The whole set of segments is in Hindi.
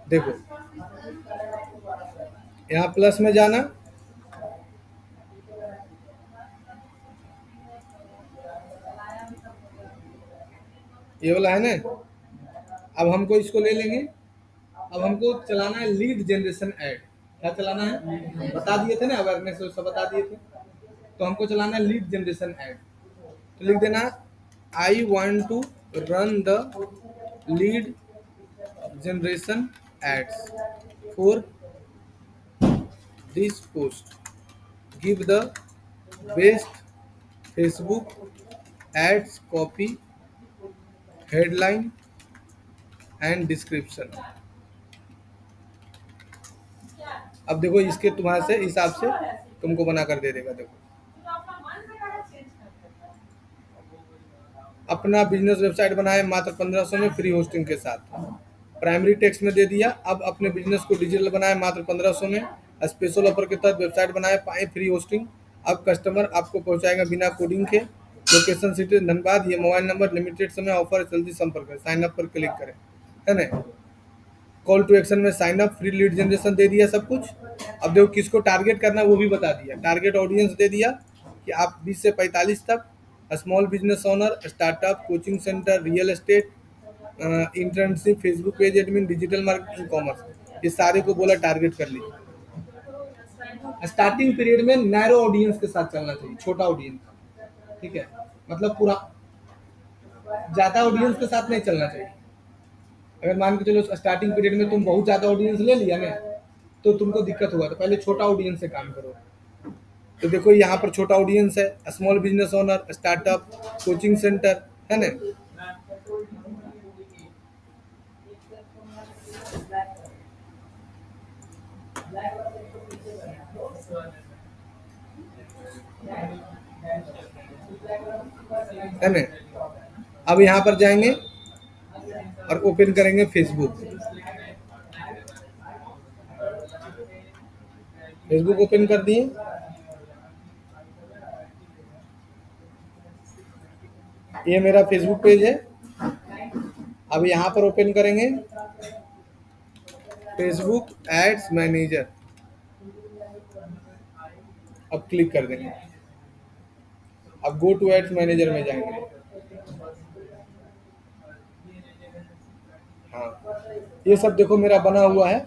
देखो यहाँ प्लस में जाना, ये वाला है ना। अब हमको इसको ले लेंगे। अब हमको चलाना है लीड जनरेशन ऐड। क्या चलाना है, बता दिए थे ना, अवेयरनेस सब बता दिए थे। तो हमको चलाना है लीड जनरेशन ऐड। तो लिख देना, I want to run the lead generation ads for this post, give the best Facebook ads copy, headline and description. अब देखो इसके तुम्हारे से हिसाब से तुमको बना कर दे देगा। देखो अपना बिजनेस वेबसाइट बनाए मात्र 1500 में फ्री होस्टिंग के साथ। प्राइमरी टेक्स्ट में दे दिया। अब अपने बिजनेस को डिजिटल बनाए मात्र 1500 में। स्पेशल ऑफर के तहत वेबसाइट बनाए, पाए फ्री होस्टिंग। अब कस्टमर आपको पहुंचाएगा बिना कोडिंग के। लोकेशन सिटी धनबाद, ये मोबाइल नंबर, लिमिटेड समय ऑफर, जल्दी संपर्क करें, साइन अप पर क्लिक करें, है ना। कॉल टू एक्शन में sign up, free lead generation दे दिया सब कुछ। अब देखो किसको टारगेट करना है वो भी बता दिया। टारगेट ऑडियंस दे दिया कि आप 20 से 45 तक, small business owner, startup, coaching centre, real estate, internship, Facebook page admin, digital marketing, commerce, ये सारे को बोला टारगेट कर लीजिए। स्टार्टिंग पीरियड में नैरो ऑडियंस के साथ चलना चाहिए, छोटा ऑडियंस, ठीक है। मतलब पूरा ज्यादा ऑडियंस के साथ नहीं चलना चाहिए। अगर मान के चलो स्टार्टिंग पीरियड में तुम बहुत ज्यादा ऑडियंस ले लिया ना, तो तुमको दिक्कत होगा। तो पहले छोटा ऑडियंस से काम करो। तो देखो यहाँ पर छोटा ऑडियंस है, small business owner, startup, coaching centre, है ना। है ना। अब यहाँ पर जाएंगे और ओपन करेंगे फेसबुक। फेसबुक ओपन कर दिए। ये मेरा फेसबुक पेज है। अब यहाँ पर ओपन करेंगे फेसबुक एड्स मैनेजर। अब क्लिक कर देंगे। अब गो टू एड्स मैनेजर में जाएंगे। हाँ, ये सब देखो मेरा बना हुआ है।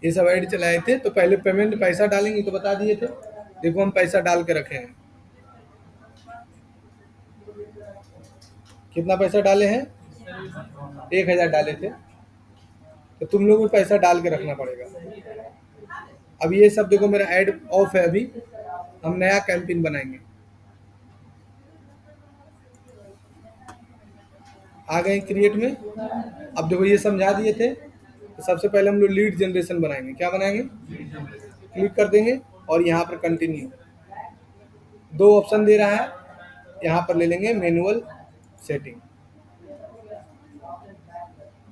ये सब ऐड चलाए थे। तो पहले पेमेंट पैसा डालेंगे तो बता दिए थे। देखो हम पैसा डाल के रखे हैं। कितना पैसा डाले हैं, 1000 डाले थे। तो तुम लोगों को पैसा डाल के रखना पड़ेगा। अब ये सब देखो मेरा ऐड ऑफ है अभी। हम नया कैंपेन बनाएंगे। आ गए क्रिएट में। अब देखो ये समझा दिए थे। तो सबसे पहले हम लोग लीड जनरेशन बनाएंगे। क्या बनाएंगे, क्लिक कर देंगे और यहाँ पर कंटिन्यू। दो ऑप्शन दे रहा है, यहाँ पर ले लेंगे मैनुअल सेटिंग।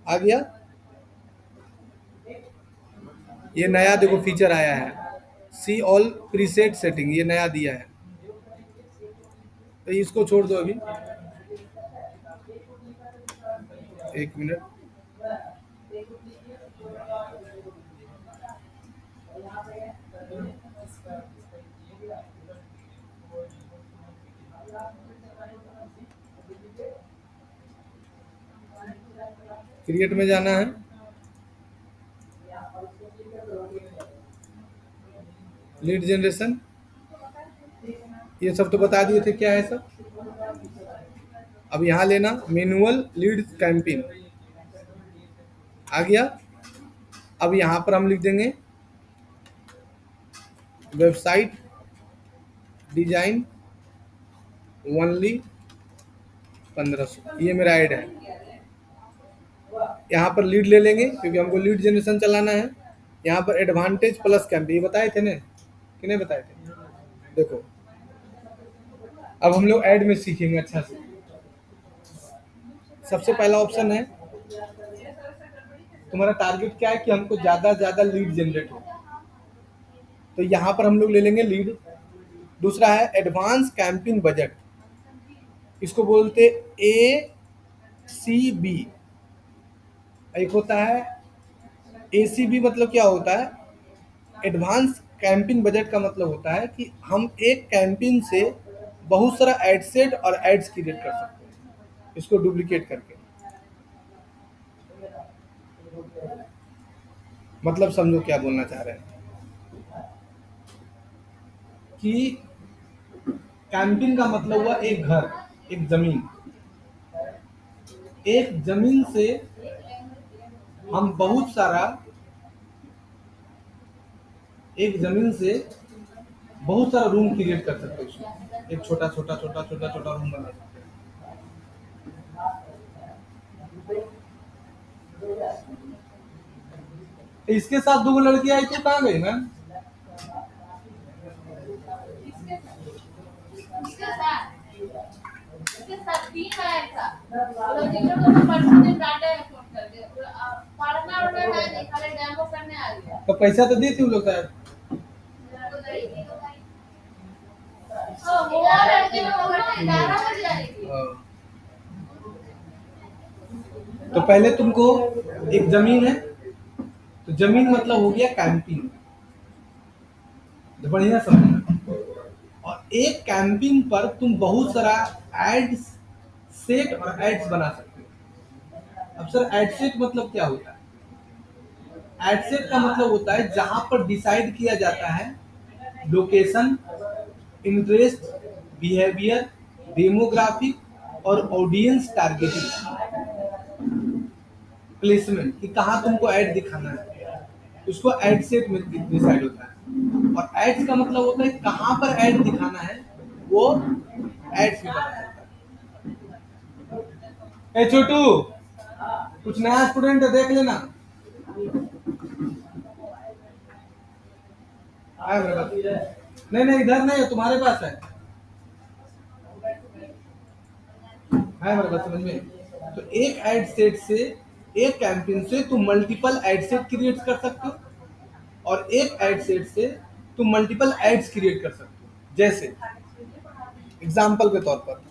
आ गया। ये नया देखो फीचर आया है, सी ऑल प्रीसेट सेटिंग, ये नया दिया है। तो इसको छोड़ दो अभी, एक मिनट। क्रिएट में जाना है। लीड जनरेशन, ये सब तो बता दिए थे क्या है सब। अब यहाँ लेना मैनुअल लीड कैंपेन। आ गया। अब यहाँ पर हम लिख देंगे वेबसाइट डिजाइन ओनली 1500। ये मेरा ऐड है। यहाँ पर लीड ले लेंगे क्योंकि हमको लीड जनरेशन चलाना है। यहाँ पर एडवांटेज प्लस कैंपेन, ये बताए थे ना कि नहीं बताए थे। देखो अब हम लोग ऐड में सीखेंगे अच्छा से। सबसे पहला ऑप्शन है तुम्हारा टारगेट क्या है कि हमको ज़्यादा से ज़्यादा लीड जनरेट हो। तो यहाँ पर हम लोग ले लेंगे लीड। दूसरा है एडवांस कैंपेन बजट, इसको बोलते ए ACB, एक होता है ACB। मतलब क्या होता है? एडवांस कैंपेन बजट का मतलब होता है कि हम एक कैंपेन से बहुत सारा एड सेट और एड्स क्रिएट कर सकते हैं, इसको डुप्लीकेट करके। मतलब समझो क्या बोलना चाह रहे हैं कि कैंपेन का मतलब हुआ एक घर, एक जमीन। एक जमीन से हम बहुत सारा, एक जमीन से बहुत सारा रूम क्रिएट कर सकते हैं, उसमें एक छोटा छोटा छोटा छोटा छोटा रूम बना सकते हैं। इसके साथ दो लड़की आई तो कहाँ गई मैम? इसके साथ तीन आया था, वो लोग तीनों को परसों दिन डांटे हैं फोन करके, पढ़ना उड़ना है नहीं, खाली डेमो करने आ गया। तो पैसा तो दी थी वो लोग शायद। वो लड़के लोग 11 बजे आई थी। तो पहले तुमको, एक जमीन है तो जमीन मतलब हो गया कैंपिंग, तो बढ़िया समझना। और एक कैंपिंग पर तुम बहुत सारा एड्स सेट और एड्स बना सकते हो। अब सर एड सेट मतलब क्या होता है? एड सेट का मतलब होता है जहां पर डिसाइड किया जाता है लोकेशन, इंटरेस्ट, बिहेवियर, डेमोग्राफिक और ऑडियंस टारगेटिंग, प्लेसमेंट, कि कहाँ तुमको ऐड दिखाना है, उसको ऐड सेट में डिसाइड होता है। और एड्स का मतलब होता है कहाँ पर ऐड दिखाना है, वो एड्स में पता चलता है। ए छोटू, कुछ नया स्टूडेंट है देख लेना। आया मेरे पास? नहीं नहीं, इधर नहीं है, तुम्हारे पास है मेरे पास, समझ में? तो एक एड सेट से, एक कैंपेन से तुम मल्टीपल एड सेट क्रिएट कर सकते हो, और एक एड सेट से तुम मल्टीपल एड्स क्रिएट कर सकते हो। जैसे एग्जाम्पल के तौर पर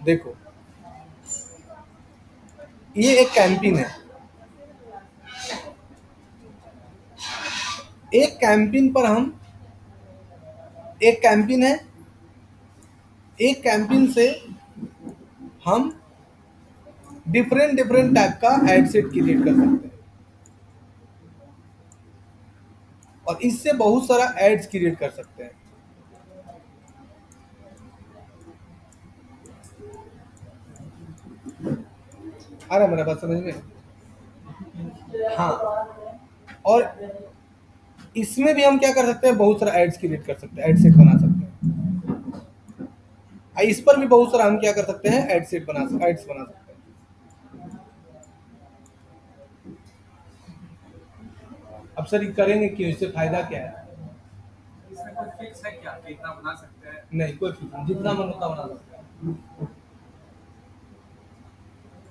देखो, ये एक कैंपेन है, एक कैंपेन पर हम, एक कैंपेन है, एक कैंपेन से हम डिफरेंट डिफरेंट टाइप का एड सेट क्रिएट कर सकते हैं, और इससे बहुत सारा एड्स क्रिएट कर सकते हैं। आ रहा है मेरा बात समझ में? हाँ, और इसमें भी हम क्या कर सकते हैं, बहुत सारा एड्स क्रिएट कर सकते हैं, एड सेट बना सकते हैं। इस पर भी बहुत सारा हम क्या कर सकते हैं, एड सेट बना, एड्स बना सकते हैं। अब सर ये करेंगे क्यों, इससे फायदा क्या है? इसमें कोई फिक्स है क्या, कितना बना सकते हैं? नहीं, कोई फिक्स नहीं, जितना मन उतना बना सकते हैं।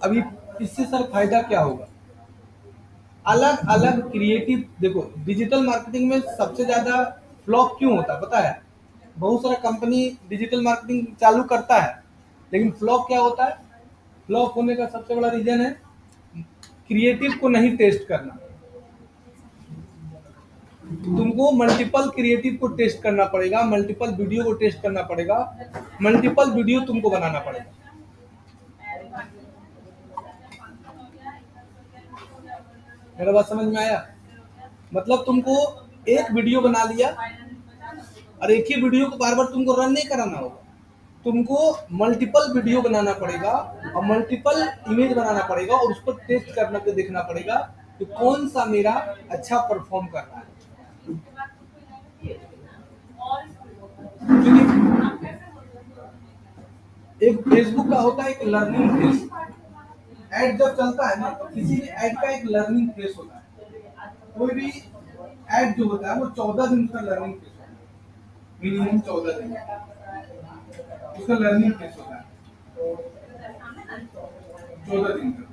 अभी इससे सर फायदा क्या होगा? अलग अलग क्रिएटिव, देखो डिजिटल मार्केटिंग में सबसे ज्यादा फ्लॉप क्यों होता है पता है? बहुत सारा कंपनी डिजिटल मार्केटिंग चालू करता है, लेकिन फ्लॉप क्या होता है? फ्लॉप होने का सबसे बड़ा रीजन है क्रिएटिव को नहीं टेस्ट करना। तुमको मल्टीपल क्रिएटिव को टेस्ट करना पड़ेगा, मल्टीपल वीडियो को टेस्ट करना पड़ेगा, मल्टीपल वीडियो तुमको बनाना पड़ेगा। मेरा बात समझ में आया? मतलब तुमको एक वीडियो बना लिया, और एक ही वीडियो को बार बार तुमको रन नहीं कराना होगा, तुमको मल्टीपल वीडियो बनाना पड़ेगा, और मल्टीपल इमेज बनाना पड़ेगा, और उसको टेस्ट करना के देखना पड़ेगा कि कौन सा मेरा अच्छा परफॉर्म कर रहा है। क्योंकि एक फेसबुक का होता है एक लर्निंग फेस, एड जब चलता है ना तो किसी भी एड का एक लर्निंग फेस होता है। कोई भी एड जो होता है वो 14 दिन का लर्निंग फेस होता है, मिनिमम 14 दिन उसका लर्निंग फेस होता है, 14 दिन का।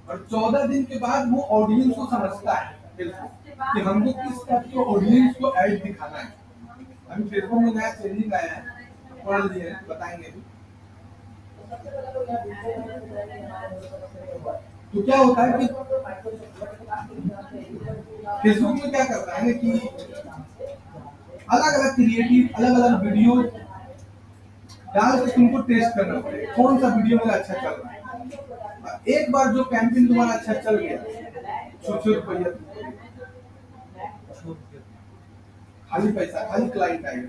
और 14 दिन के बाद वो ऑडियंस को समझता है कि हमको किस टाइप के ऑडियंस को ऐड दिखाना है। अभी फेसबुक में नया चेंजिंग आया है, पढ़ लिए हैं, बताएंगे भी। तो क्या होता है कि फेसबुक में क्या करता है ना कि अलग अलग क्रिएटिव अलग अलग वीडियो डाल के तुमको टेस्ट करना पड़ेगा कौन सा वीडियो मेरा अच्छा चल रहा है। एक बार जो कैंपेन तुम्हारा अच्छा चल गया, सोचो रुपया खाली पैसा खाली क्लाइंट आएगा,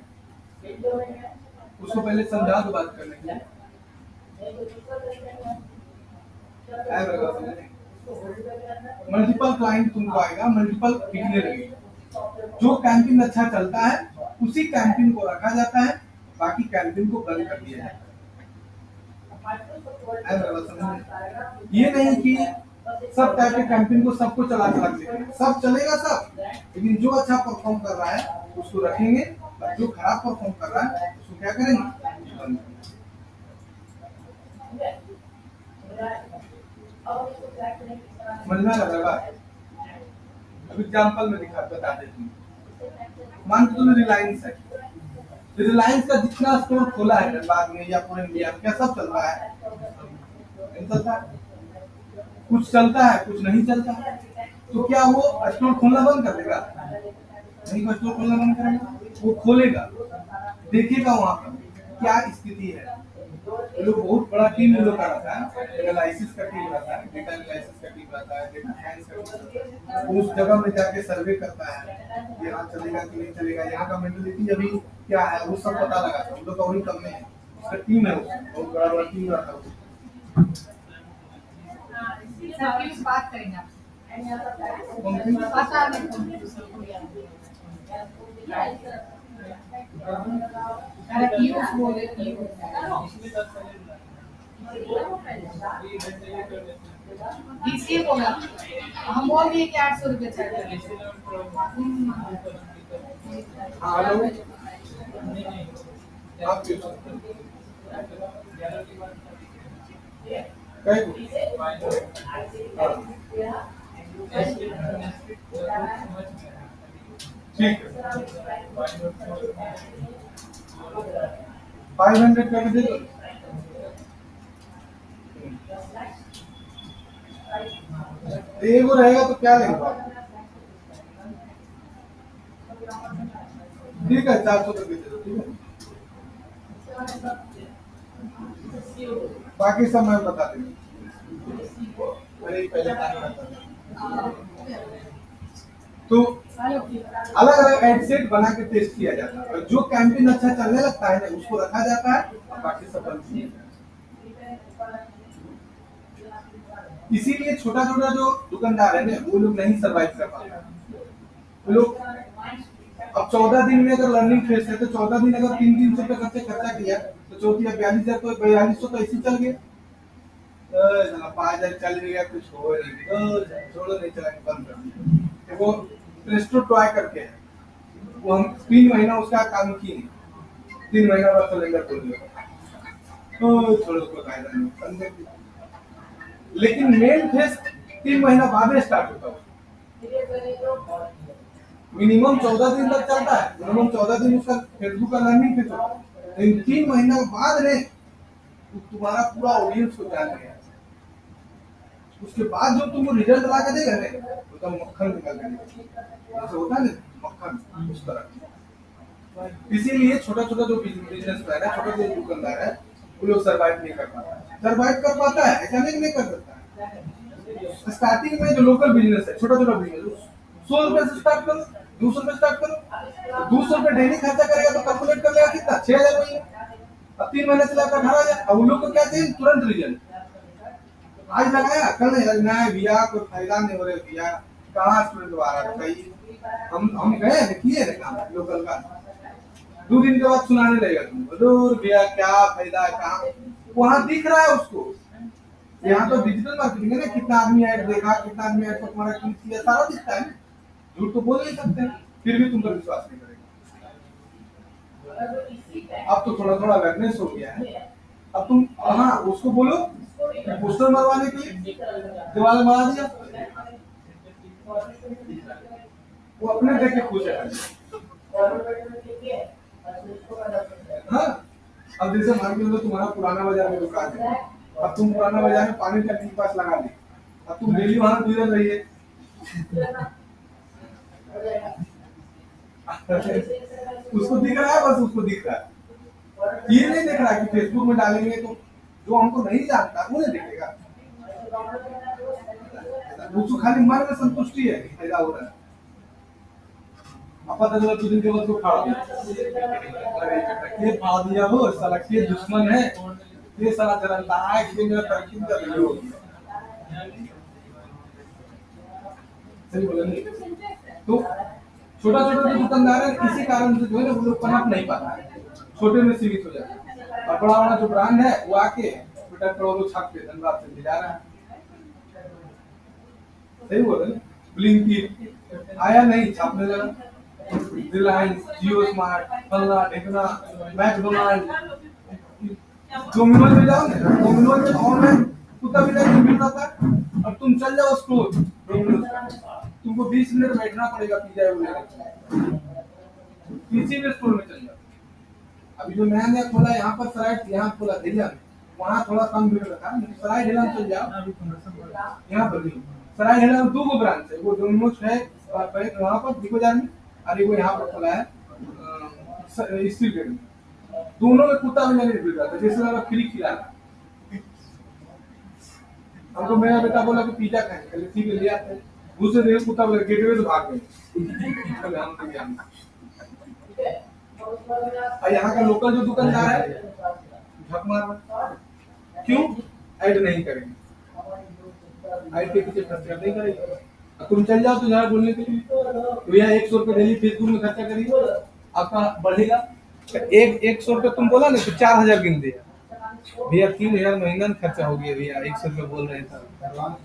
उसको पहले समझा दो बात करने के लिए। मल्टीपल क्लाइंट तुमको आएगा, मल्टीपल बिकने लगेगा। जो कैंपेन अच्छा चलता है उसी कैंपेन को रखा जाता है, बाकी कैंपेन को बंद कर दिया जाता है। ये नहीं कि सब टाइप के कैंपेन को सबको चला चला के सब चलेगा सब, लेकिन जो अच्छा परफॉर्म कर रहा है उसको रखेंगे, और जो खराब परफॉर्म कर रहा है उसको क्या करेंगे, बंद करेंगे। समझ में आ रहा है बात? अब एग्जाम्पल में दिखा बता देती हूँ। मान के तुमने रिलायंस है, रिलायंस का जितना स्टोर खोला है धनबाद में या पूरे इंडिया में, क्या सब चल रहा है? नहीं चलता है। कुछ चलता है कुछ नहीं चलता है। तो क्या वो स्टोर खोलना बंद कर देगा? नहीं, वो स्टोर खोलना बंद करेगा, वो खोलेगा, देखेगा वहां पर क्या स्थिति है। ये लोग बहुत बड़ा टीम लोग का रहता है, एनालिसिस का टीम रहता है, डेटा एनालिसिस का टीम रहता है, डेटा साइंस का टीम रहता है। वो उस जगह में जाके सर्वे करता है, यहाँ चलेगा कि नहीं चलेगा, यहाँ का मेंटेलिटी अभी क्या है वो सब पता लगाता है। हम लोग का वही कम है, उसका टीम है, बहुत बड़ा बड़ा टीम रहता है। बात करेंगे इसलिए बोला हम बोल दिए कि 800 रुपये चाहिए। आप ठीक है 500 करके दे दो। एगो रहेगा तो क्या लेंगे? ठीक है 400 करके दे दो, ठीक है। बाकी सब मैं बता देंगे। अरे पहले तो अलग अलग एड सेट बना के टेस्ट किया जाता है, और जो कैंपेन अच्छा चलने लगता है ना उसको रखा जाता है, और बाकी सब बंद किया जाता है। इसीलिए छोटा छोटा जो दुकानदार है ना वो लोग नहीं सर्वाइव कर पाते। वो लोग अब 14 दिन में अगर लर्निंग फेस है तो 14 दिन अगर 300 रुपए खर्चा किया तो 42,000 तो 4200 तो ऐसे चल गए। 5,000 चल गया, कुछ हो नहीं, छोड़ो नहीं चला, बंद कर दिया। वो प्रेस्टो टॉय करके है, वो हम 3 महीना उसका काम किए नहीं, 3 महीना बाद सिलेंडर खोल दिया, तो छोड़ो कोई फायदा नहीं, बंद कर दिया। लेकिन मेन फेस 3 महीना बाद स्टार्ट होता है, मिनिमम 14 दिन तक चलता है, मिनिमम 14 दिन उसका फेसबुक का लर्निंग फेस होता है, लेकिन 3 महीना बाद रे तुम्हारा पूरा ऑडियंस को जान गया। उसके बाद जो तुमको रिजल्ट ला के देगा ना तो मक्खन निकल के जैसे होता है ना मक्खन, उस तरह। इसीलिए छोटा छोटा जो बिजनेस मैन है, छोटा जो दुकानदार है, वो लोग सर्वाइव नहीं कर पाता। सर्वाइव कर पाता है ऐसा नहीं कर सकता है। स्टार्टिंग में जो लोकल बिजनेस है, छोटा छोटा बिजनेस, 100 रुपए से स्टार्ट करो, 200 रुपए स्टार्ट करो, 200 रुपए डेली खर्चा करेगा तो कैलकुलेट कर लेगा कितना, 6,000 महीने। अब 3 महीने चला 18,000। अब उन लोग को क्या चाहिए, तुरंत रिजल्ट। आज लगाया कल नहीं लगना है भैया, कोई फायदा नहीं हो रहा भैया, कहाँ स्टूडेंट दोबारा बताइए। हम गए किए ना काम लोकल का, 2 दिन के बाद सुनाने लगेगा तुमको, दूर भैया क्या फायदा है, कहाँ वहाँ दिख रहा है उसको। यहाँ तो डिजिटल मार्केटिंग है ना, कितना आदमी ऐड देखा, कितना आदमी ऐड पर तुम्हारा क्लिक किया, सारा दिखता है। झूठ तो बोल नहीं सकते, फिर भी तुम पर विश्वास नहीं करेगा। अब तो थोड़ा थोड़ा अवेयरनेस हो गया है। अब तुम हाँ उसको बोलो पोस्टर मरवाने के लिए, दीवार मार दिया, वो अपने देख के खुश है। हाँ, अब जैसे मान के चलो तुम्हारा पुराना बाजार में दुकान है, अब तुम पुराना बाजार में पानी टंकी के पास लगा दी, अब तुम डेली वहां गुजर रही है, उसको दिख रहा है, बस उसको दिख रहा है, ये नहीं देख रहा कि फेसबुक में डालेंगे तो जो हमको नहीं जानता वो नहीं देखेगा, उसको खाली मन में संतुष्टि है कि फायदा हो रहा है। अब पता चला कुछ दिन के बाद को फाड़ दिया, ये फाड़ दिया हो साला, ये दुश्मन है, ये साला जरता है कि मेरा तरक्की कर रही हो, सही बोला नहीं? तो छोटा छोटा जो दुकानदार है इसी कारण से जो है ना वो लोग पनप नहीं पाता है, छोटे में सीमित हो जाता है, और बड़ा वाला जो ब्रांड है वो आके बेटा करोड़ों छाप के धनबाद से जा रहा है, सही बोल रहे हैं? ब्लिंकिट आया नहीं, छापने लगा, रिलायंस, जियो स्मार्ट, फलना ढेकना, मैकडोनाल्ड, डोमिनोज में जाओ ना, डोमिनोज में ऑनलाइन कुत्ता भी नहीं मिल रहा था, अब तुम चल जाओ स्टोर डोमिनोज का, तुमको 20 मिनट बैठना पड़ेगा पिज्जा वो लेने, किसी भी स्टोर में चल जाओ। अभी जो नया नया खोला यहाँ पर सराय, यहाँ खोला दिल्ली, वहाँ थोड़ा कम भीड़ रखा, सराय ढेला में चल जाओ, यहाँ पर भी सराय ढेला में 2 ब्रांच है, वो डोमिनोज है वहाँ पर दिको बाजार में, और वो यहाँ पर खोला है स्टील गेट में, दोनों में कुत्ता भी नहीं भीड़ रहा था, जैसे लगा फ्री खिला रहा। हमको मेरा बेटा बोला कि पिज्जा खाएंगे, ठीक है ले आते हैं, दूसरे दिन कुत्ता बोला गेटवे से भाग गए, हम तो क्या, और यहाँ का लोकल जो दुकानदार है झक मार, क्यों ऐड नहीं करेंगे, ऐड के पीछे खर्चा नहीं करेंगे, तुम चल जाओ तो जरा बोलने के लिए, तो भैया 100 रुपये डेली फेसबुक में खर्चा करिए, आपका बढ़ेगा, 100 रुपये तुम बोला ना तो 4000 गिन दिया, भैया 3000 महीना खर्चा हो गया भैया, 100 रुपये बोल रहे थे,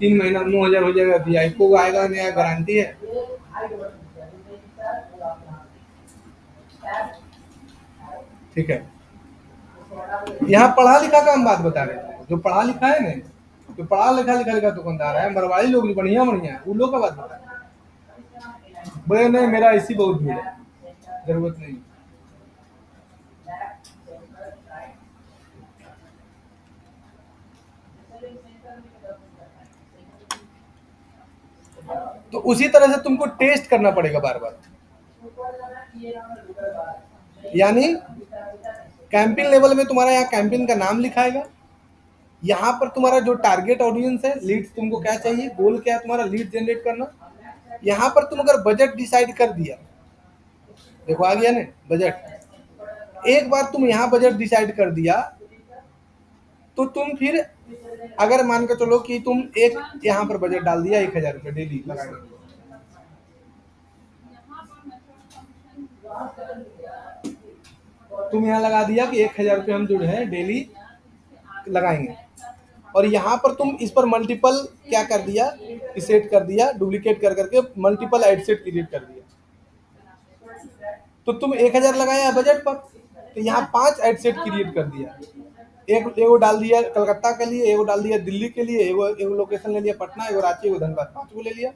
3 महीना 9000 हो जाएगा भैया, को आएगा नया गारंटी है। ठीक है, यहाँ पढ़ा लिखा का हम बात बता रहे थे, जो पढ़ा लिखा है ना, जो पढ़ा लिखा दुकानदार है, मरवाड़ी लोग बढ़िया बढ़िया है, उन लोग का बात बता रहे, बोले नहीं मेरा ऐसी बहुत भीड़ है, जरूरत नहीं। तो उसी तरह से तुमको टेस्ट करना पड़ेगा बार बार, यानी कैंपिंग लेवल में तुम्हारा यहाँ कैंपिंग का नाम लिखाएगा, यहाँ पर तुम्हारा जो टारगेट ऑडियंस है, लीड्स तुमको क्या चाहिए, गोल क्या है तुम्हारा, लीड जनरेट करना, यहाँ पर तुम अगर बजट डिसाइड कर दिया, देखो आ गया ना बजट, एक बार तुम यहाँ बजट डिसाइड कर दिया तो तुम फिर अगर मान के चलो कि तुम एक यहाँ पर बजट डाल दिया 1000 रुपये डेली लगाने, तुम यहाँ लगा दिया कि 1000 रुपये हम जो है डेली लगाएंगे, और यहाँ पर तुम इस पर मल्टीपल क्या कर दिया, सेट कर दिया, डुप्लीकेट कर करके मल्टीपल एड सेट क्रिएट कर दिया, तो तुम 1000 लगाया बजट पर, तो यहाँ 5 एड सेट क्रिएट कर दिया, एगो डाल दिया कलकत्ता के लिए, एगो डाल दिया दिल्ली के लिए, एगो लोकेशन ले लिया पटना, एगो रांची, एगो धनबाद, 5 को ले लिया,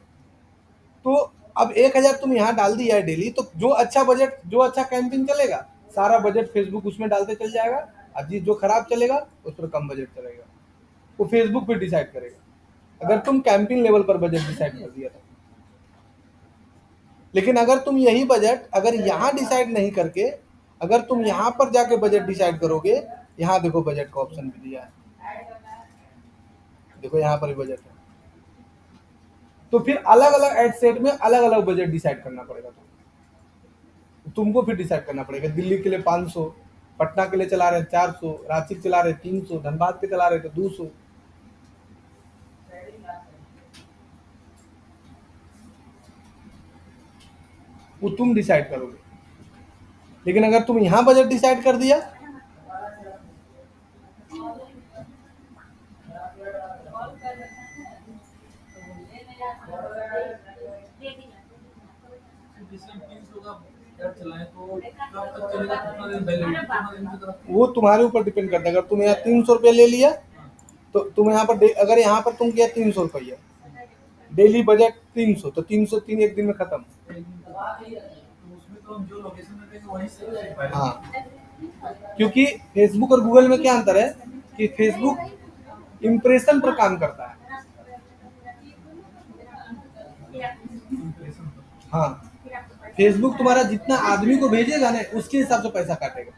तो अब 1000 तुम यहाँ डाल दिया है डेली, तो जो अच्छा बजट, जो अच्छा कैंपिंग चलेगा सारा बजट फेसबुक उसमें डालते चल जाएगा, और जो खराब चलेगा उस पर कम बजट चलेगा, वो फेसबुक पे डिसाइड करेगा, अगर तुम कैंपिंग लेवल पर बजट डिसाइड कर दिया तो। लेकिन अगर तुम यही बजट अगर यहाँ डिसाइड नहीं करके अगर तुम यहाँ पर जाके बजट डिसाइड करोगे, यहाँ देखो बजट का ऑप्शन भी दिया है, देखो यहाँ पर बजट है, तो फिर अलग अलग एड सेट में अलग अलग बजट डिसाइड करना पड़ेगा, तुमको फिर डिसाइड करना पड़ेगा, दिल्ली के लिए 500, पटना के लिए चला रहे 400, रांची के चला रहे 300, धनबाद के चला रहे तो 200, वो तुम डिसाइड करोगे। लेकिन अगर तुम यहाँ बजट डिसाइड कर दिया वो तुम्हारे ऊपर डिपेंड करता है, अगर तुम यहाँ 300 रुपये ले लिया तो तुम यहाँ पर अगर यहाँ पर तुम किया 300 रुपया डेली बजट 300, तो 303 एक दिन में खत्म, तो हम जो लोकेशन में देंगे वहीं से वायरल हाँ, क्योंकि फेसबुक और गूगल में क्या अंतर है कि फेसबुक इम्प्रेशन पर काम करता है। इंप्रेशन पर। हाँ, फेसबुक तुम्हारा जितना आदमी को भेजेगा ना उसके हिसाब से पैसा काटेगा।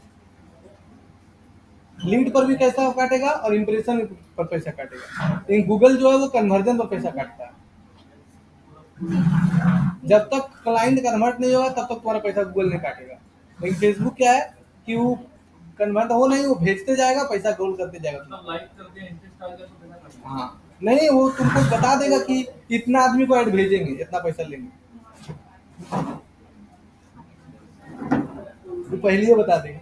लीड पर भी पैसा काटेगा और इम्प्रेशन पर पैसा काटेगा। लेकिन गूगल जो है वो कन्वर्जन पर पैसा काटता है। जब तक क्लाइंट कन्वर्ट नहीं होगा तब तक तुम्हारा पैसा गूगल नहीं काटेगा। लेकिन फेसबुक क्या है कि वो कन्वर्ट हो नहीं, वो भेजते जाएगा, पैसा गोल करते जाएगा तुम्हें। मतलब लाइक कर दिया, इंटरेस्ट आ गया तो पैसा कट गया। हाँ, नहीं, वो तुमको बता देगा कि इतना आदमी को ऐड भेजेंगे, इतना पैसा लेंगे, वो पहले ही बता देगा।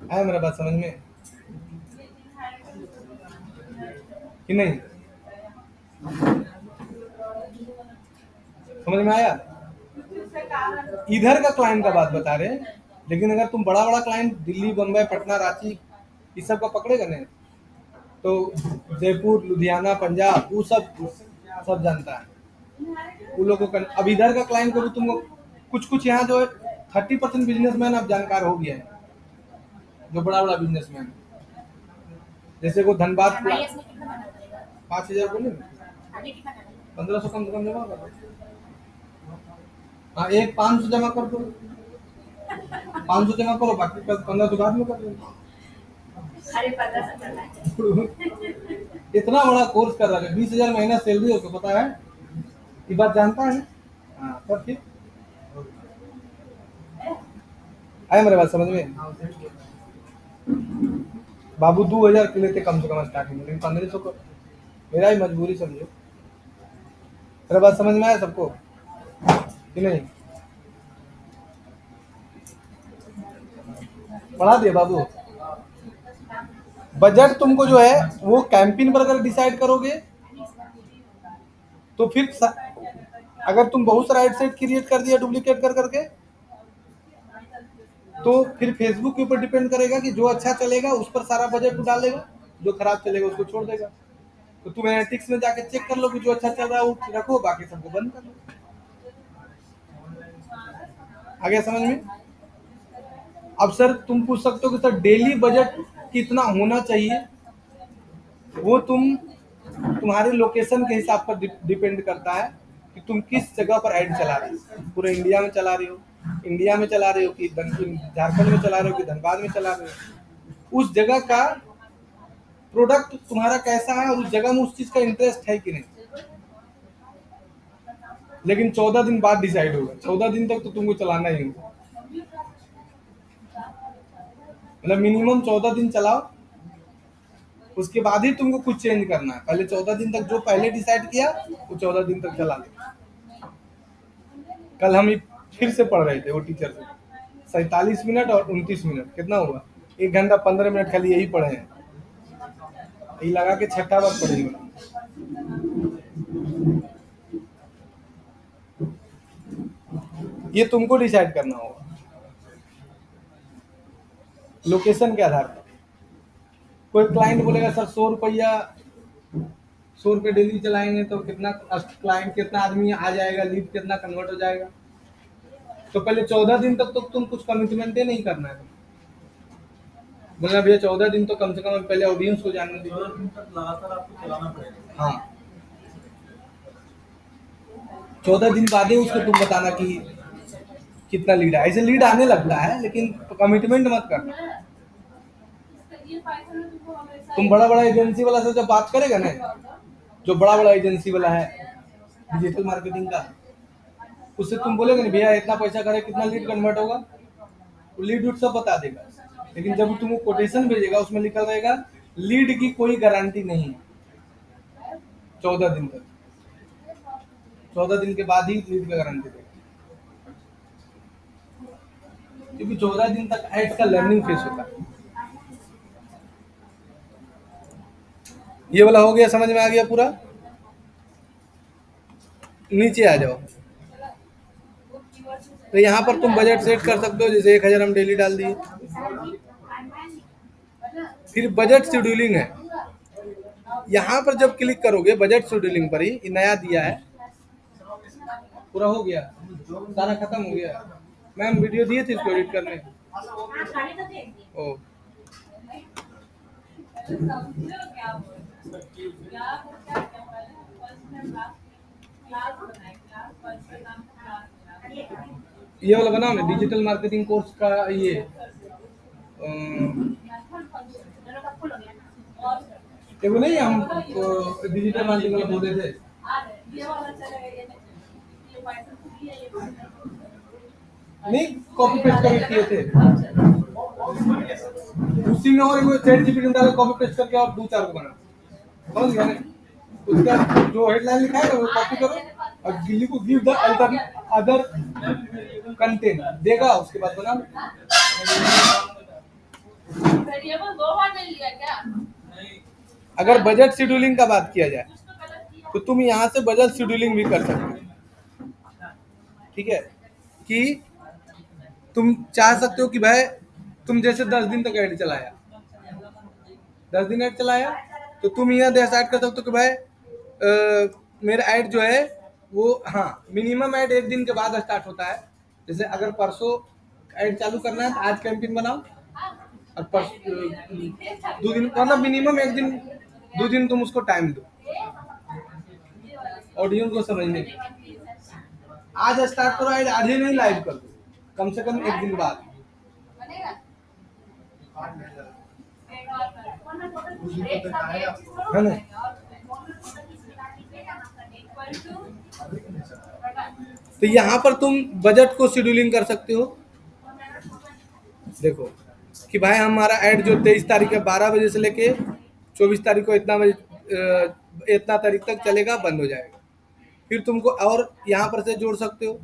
आया मेरा बात समझ में कि नहीं? समझ में आया? इधर का क्लाइंट का बात बता रहे हैं, लेकिन अगर तुम बड़ा बड़ा क्लाइंट दिल्ली, बम्बई, पटना, रांची इस सब का पकड़ेगा ना, तो जयपुर, लुधियाना, पंजाब, वो सब जानता है। वो लोगों का अब इधर का क्लाइंट को भी तुमको कुछ कुछ यहाँ जो है 30% बिजनेसमैन अब जानकार हो गया है, जो बड़ा बड़ा बिजनेसमैन, जैसे को धनबाद पूरा 5,000 बोले, 1500 कम से कम जमा कर दो। हाँ, एक 500 जमा कर दो, 500 जमा करो, बाकी 1500 बाद में कर दो। इतना बड़ा कोर्स कर रहा है, 20,000 महीना सैलरी हो, तो पता है, ये बात जानता है। हाँ, तब ठीक आया मेरे बात समझ में? बाबू 2,000 के लेते कम से कम स्टार्टिंग में, लेकिन 1500 को मेरा ही मजबूरी समझो। मेरा बात समझ में आया सबको कि नहीं? बढ़ा दिया बाबू। बजट तुमको जो है वो कैंपेन पर अगर डिसाइड करोगे तो फिर अगर तुम बहुत सारा एड सेट क्रिएट कर दिया डुप्लीकेट कर करके, तो फिर फेसबुक के ऊपर डिपेंड करेगा कि जो अच्छा चलेगा उस पर सारा बजट डालेगा, जो खराब चलेगा उसको छोड़ देगा। तो तुम एनालिटिक्स में जाके चेक कर लो कि जो अच्छा चल रहा है वो रखो, बाकी सबको बंद कर लो। आ गया समझ में? अब सर तुम पूछ सकते हो कि सर डेली बजट कितना होना चाहिए, वो तुम्हारे लोकेशन के हिसाब पर डिपेंड करता है कि तुम किस जगह पर ऐड चला रहे हो। पूरे इंडिया में चला रहे हो, इंडिया में चला रहे हो कि झारखंड में चला रहे हो कि धनबाद में चला रहे हो, उस जगह का प्रोडक्ट तुम्हारा कैसा है और उस जगह में उस चीज का इंटरेस्ट है कि नहीं। लेकिन 14 दिन बाद डिसाइड होगा, 14 दिन तक तो तुमको चलाना ही होगा, मतलब मिनिमम 14 दिन चलाओ, उसके बाद ही तुमको कुछ चेंज करना है। पहले 14 दिन तक जो पहले डिसाइड किया वो 14 दिन तक चला ले। कल हम फिर से पढ़ रहे थे वो टीचर से, 47 मिनट और 29 मिनट कितना हुआ, 1 घंटा 15 मिनट खाली यही पढ़े हैं, यही लगा के छठा बार पढ़ेंगे। ये तुमको डिसाइड करना होगा लोकेशन के आधार पर। कोई क्लाइंट बोलेगा सर 100 रुपये डेली चलाएंगे तो कितना क्लाइंट, कितना आदमी आ जाएगा, लीड कितना कन्वर्ट हो जाएगा। तो पहले 14 दिन तक तो तुम कुछ कमिटमेंट ही नहीं करना है, बोलना भैया 14 दिन तो कम से कम पहले ऑडियंस को जानने दीजिए। 14 दिन तक लगातार आपको चलाना पड़ेगा। हाँ, 14 दिन बाद ही उसको तुम बताना कि कितना लीड है। ऐसे लीड आने लगता है लेकिन कमिटमेंट मत करना। तुम बड़ा बड़ा एजेंसी वाला से जब बात करेगा ना, जो बड़ा बड़ा एजेंसी वाला है डिजिटल मार्केटिंग का, उससे तुम बोलेगे ना भैया इतना पैसा करे कितना लीड कन्वर्ट होगा, वो लीड उड सब बता देगा। लेकिन जब तुमको कोटेशन भेजेगा उसमें लिखा रहेगा लीड की कोई गारंटी नहीं है 14 दिन तक, 14 दिन के बाद ही लीड का गारंटी देगा, क्योंकि 14 दिन तक एड्स का लर्निंग फेस होता है। ये वाला हो गया, समझ में आ गया पूरा? नीचे आ जाओ। तो यहाँ पर तुम बजट सेट कर सकते हो, जैसे 1,000 हम डेली डाल दिए। फिर बजट शेड्यूलिंग है, यहाँ पर जब क्लिक करोगे बजट शेड्यूलिंग पर ही, ये नया दिया है, पूरा हो गया, सारा खत्म हो गया। मैम वीडियो दिए थे इसको एडिट करने। ओ ये वाला बनाओ ना, डिजिटल मार्केटिंग कोर्स का ये वो नहीं, हम डिजिटल मार्केटिंग वाला बोले थे। नहीं, कॉपी पेस्ट करके किए थे उसी में, और वो चैट जीपीटी में डाल कॉपी पेस्ट करके और दो चार को बना, समझ गया ना? उसका जो हेडलाइन लिखा है ना वो कॉपी करो और गिल्ली को गिव द अदर कंटेंट देगा, उसके बाद बना। अगर बजट शेड्यूलिंग का बात किया जाए तो तुम यहाँ से बजट शेड्यूलिंग भी कर सकते हो, ठीक है? कि तुम चाह सकते हो कि भाई तुम जैसे 10 दिन तक ऐड चलाया, 10 दिन ऐड चलाया, तो तुम यहाँ डिसाइड कर सकते हो कि भाई मेरा ऐड जो है वो, हाँ, मिनिमम ऐड 1 दिन के बाद स्टार्ट होता है। जैसे अगर परसों ऐड चालू करना है तो आज कैंपेन बनाओ, और परसों 2 दिन, मतलब मिनिमम 1 दिन 2 दिन तुम उसको टाइम दो ऑडियंस को समझने की। आज स्टार्ट करो ऐड, आज ही नहीं लाइव कर दो, कम से कम 1 दिन बाद, है ना? तो यहाँ पर तुम बजट को शेड्यूलिंग कर सकते हो। देखो कि भाई हमारा ऐड जो 23 तारीख है 12 बजे से लेके 24 तारीख को इतना बजे, इतना तारीख तक चलेगा, बंद हो जाएगा। फिर तुमको और यहाँ पर से जोड़ सकते हो,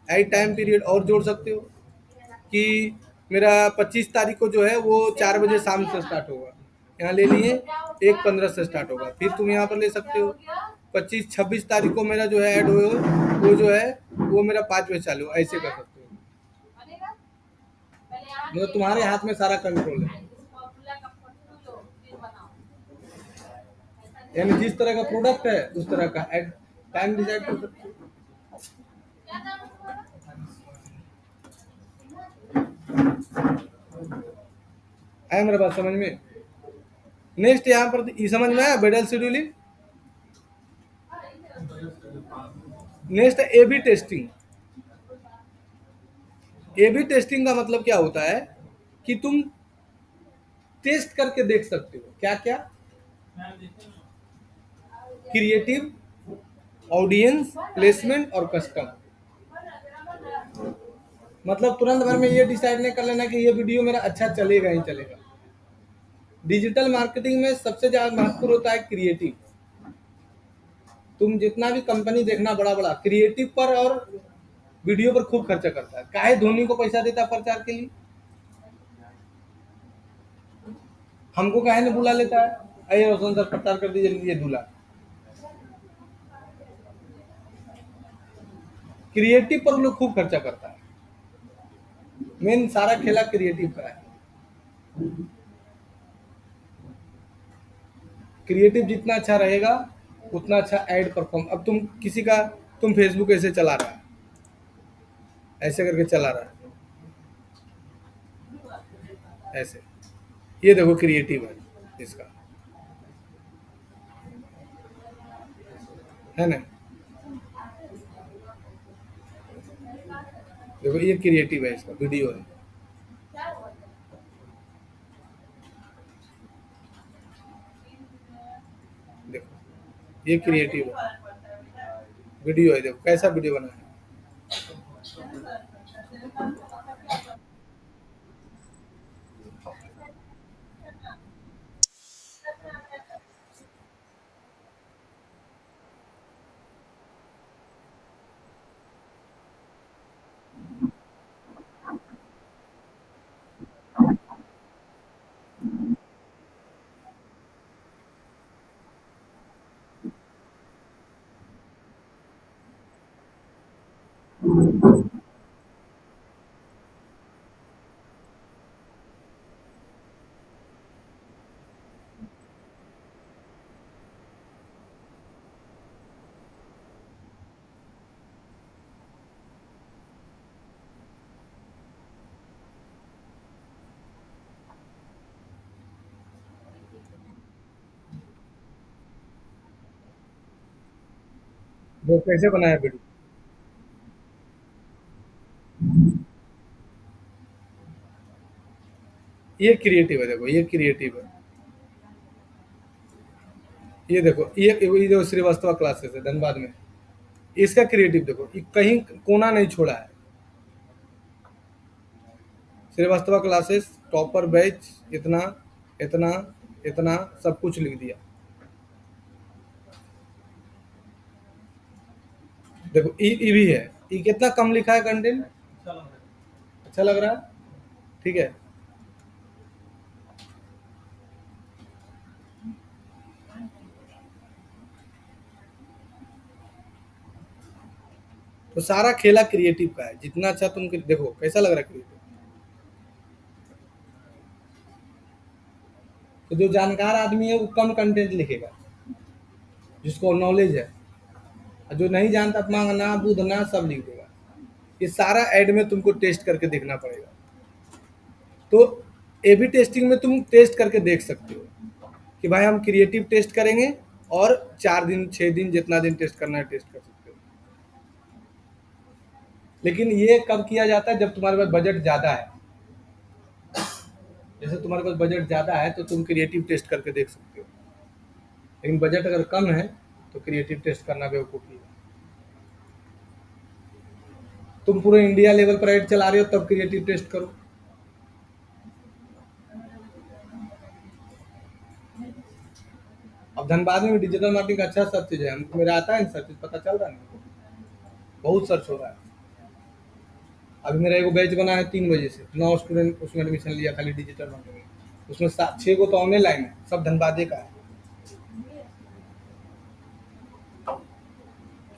ऐड टाइम पीरियड और जोड़ सकते हो कि मेरा 25 तारीख को जो है वो 4 बजे शाम से स्टार्ट होगा, यहाँ ले लिए 1:15 से स्टार्ट होगा। फिर तुम यहाँ पर ले सकते हो 25-26 तारीख को मेरा जो है ऐड हो वो जो है वो मेरा 5 बजे चालू, ऐसे कर सकते हो। मतलब तुम्हारे हाथ में सारा कंट्रोल है, यानी जिस तरह का प्रोडक्ट है उस तरह का ऐड टाइम डिसाइड कर सकते हो। आया मेरा बात समझ में? नेक्स्ट यहाँ पर ये समझ में आया बजट शेड्यूलिंग। नेक्स्ट है A B testing. A B testing का मतलब क्या होता है कि तुम टेस्ट करके देख सकते हो क्या क्या, क्रिएटिव, ऑडियंस, प्लेसमेंट और कस्टम। मतलब तुरंत भर में ये डिसाइड नहीं कर लेना कि ये वीडियो मेरा अच्छा चलेगा ही चलेगा। डिजिटल मार्केटिंग में सबसे ज्यादा महत्वपूर्ण होता है क्रिएटिव। तुम जितना भी कंपनी देखना बड़ा बड़ा क्रिएटिव पर और वीडियो पर खूब खर्चा करता है। काहे धोनी को पैसा देता है प्रचार के लिए, हमको काहे ने बुला लेता है, अरे रोशन सर प्रचार कर दीजिए, लीजिए दूल्हा। क्रिएटिव पर लोग खूब खर्चा करता है, मेन सारा खेला क्रिएटिव का है। क्रिएटिव जितना अच्छा रहेगा उतना अच्छा एड परफॉर्म। अब तुम किसी का, तुम फेसबुक ऐसे चला रहा है, ऐसे करके चला रहा है ऐसे, ये देखो क्रिएटिव है इसका, है ना? देखो ये क्रिएटिव है, इसका वीडियो है, देखो ये क्रिएटिव है, वीडियो है, देखो कैसा वीडियो बना है। वो कैसे बनाया वीडियो? ये क्रिएटिव है, देखो ये क्रिएटिव है। ये देखो ये जो श्रीवास्तव क्लासेस है धनबाद में, इसका क्रिएटिव देखो, ये कहीं कोना नहीं छोड़ा है। श्रीवास्तव क्लासेस टॉपर बैच, इतना इतना इतना सब कुछ लिख दिया। देखो ई भी है, ई कितना कम लिखा है कंटेंट। अच्छा लग रहा है। अच्छा लग रहा है, ठीक है। तो सारा खेला क्रिएटिव का है, जितना अच्छा तुम देखो कैसा लग रहा है क्रिएटिव। तो जो जानकार आदमी है वो कम कंटेंट लिखेगा, जिसको नॉलेज है। और जो नहीं जानता मांगना बूझना सब लिख देगा। ये सारा ऐड में तुमको टेस्ट करके देखना पड़ेगा। तो ए बी टेस्टिंग में तुम टेस्ट करके देख सकते हो कि भाई हम क्रिएटिव टेस्ट करेंगे, और 4 दिन 6 दिन जितना दिन टेस्ट करना है टेस्ट कर सकते हो। लेकिन ये कब किया जाता है? जब तुम्हारे पास बजट ज़्यादा है। जैसे तुम्हारे पास बजट ज़्यादा है तो तुम क्रिएटिव टेस्ट करके देख सकते हो। लेकिन बजट अगर कम है तो क्रिएटिव टेस्ट करना बेवकूफ़ी है। तुम पूरे इंडिया लेवल पर ऐड चला रहे हो तब क्रिएटिव टेस्ट करो। अब धनबाद में भी डिजिटल मार्केटिंग का अच्छा सर्च है, हमको मेरा आता है सर्च, पता चल रहा है ना, बहुत सर्च हो रहा है। अभी मेरा एगो बैच बना है 3 बजे से, 9 स्टूडेंट उसमें एडमिशन लिया खाली डिजिटल मार्केटिंग। उसमें 6 गो तो ऑनलाइन है, सब धनबादे का है।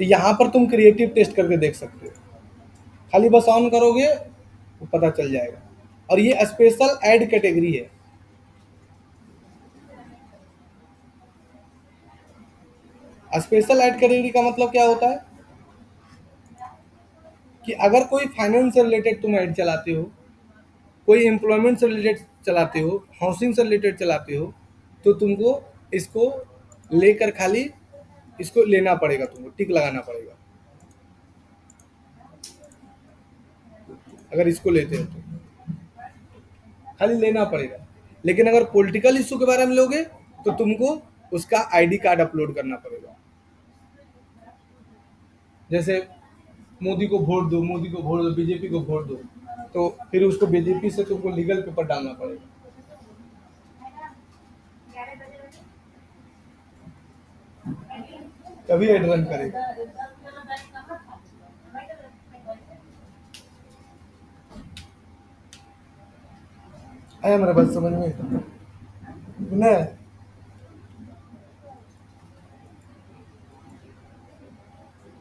तो यहाँ पर तुम क्रिएटिव टेस्ट करके देख सकते हो। खाली बस ऑन करोगे वो पता चल जाएगा। और ये स्पेशल ऐड कैटेगरी है। स्पेशल ऐड कैटेगरी का मतलब क्या होता है कि अगर कोई फाइनेंस से रिलेटेड तुम ऐड चलाते हो, कोई एम्प्लॉयमेंट से रिलेटेड चलाते हो, हाउसिंग से रिलेटेड चलाते हो, तो तुमको इसको लेकर खाली इसको लेना पड़ेगा, तुमको टिक लगाना पड़ेगा अगर इसको लेते हो तो खाली लेना पड़ेगा। लेकिन अगर पॉलिटिकल इशू के बारे में लोगे तो तुमको उसका आईडी कार्ड अपलोड करना पड़ेगा। जैसे मोदी को वोट दो, मोदी को वोट दो, बीजेपी को वोट दो, तो फिर उसको बीजेपी से तुमको लीगल पेपर डालना पड़ेगा, तभी एड रन करेगा। आया मेरा बात समझ में? नहीं।